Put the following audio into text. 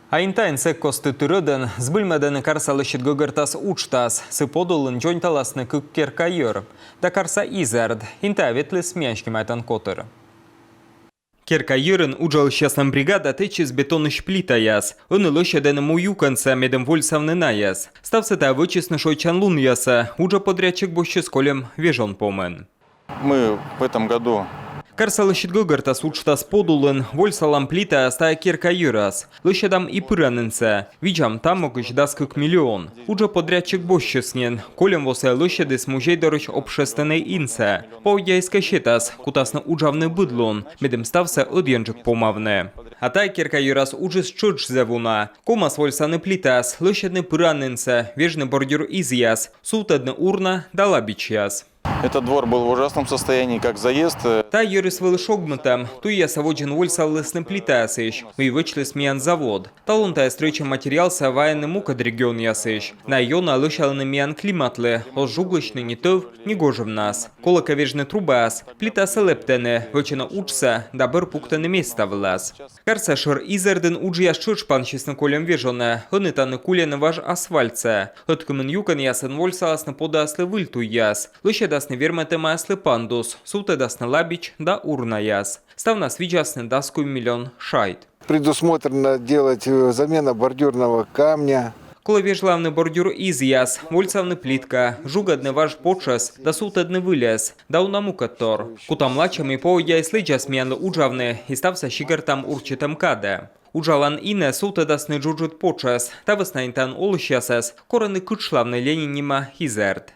Айнтайн секкосты түрөден збылмәден карсалышыт гөгіртас учтас, сыподулын жонталасны күккер кайыр. Да карса изерд, инта ветлі смяншки майтан котыр. Керкайырын уджал щасным бригада течіз бетонны шплита яс. Оны лощаден муюканца медем вольсавны наяс. Стався та вычесны шойчан лун яса, уджа подрядчик боще с колем вежон помен. Мы в этом году Карсалышыт гөгіртас учтас подулын, вольсалам плита стая керкайырас. Лощадам и пыранынца. Виджам там могыч дас кык миллион. Уджа подрядчик боще снен. Колем восе лощады с мужей дорож обшестаней инце. Повдяйска щетас, кутасны уджавны быдлон. Медем стався одянджик помавне. А та керкайырас уджис чудж зевуна. Комас вольсаны плитас, лощадны пыранынца. Вежны бордюр изяс. Сутадны урна дала бичяс. этот двор был в ужасном состоянии, как заезд. Та юрис вылышогмытам, туя саводжин вольсал лысны плитасыш, и вычли смеян завод. Талон та стройча материал са военный мукад регион ясыш. На йона лышалны миян климатлы, озжуглычны не тов, не гожев нас. Колока вежны трубас, плитасы лептены, вычина учса, да быр пуктаны места влас. Карса шыр изерден уджияш чучпан честны колем вежоны, хынытаны кулены важ асфальтса. Хоткымын юкан ясын вольсаласны подаслы выльту яс. Лыщадасны верметыма аслы пандус, сутадасны лабич да урна яс. Ставна свиджасны даску миллион шайт. Предусмотрено делать замена бордюрного камня. Коловежлавный бордюр изяс, вольсавны плитка, жугадны ваш почес, да сутадны вылез, да унамукатор. Кутам лачами поводя и слыджас мянлы уджавны, и стався щигартам урчитам каде. Уджалан ине сутадасны джуджут почес, та веснайнтан олышясес, кораны кычлавны ленинима хизерт.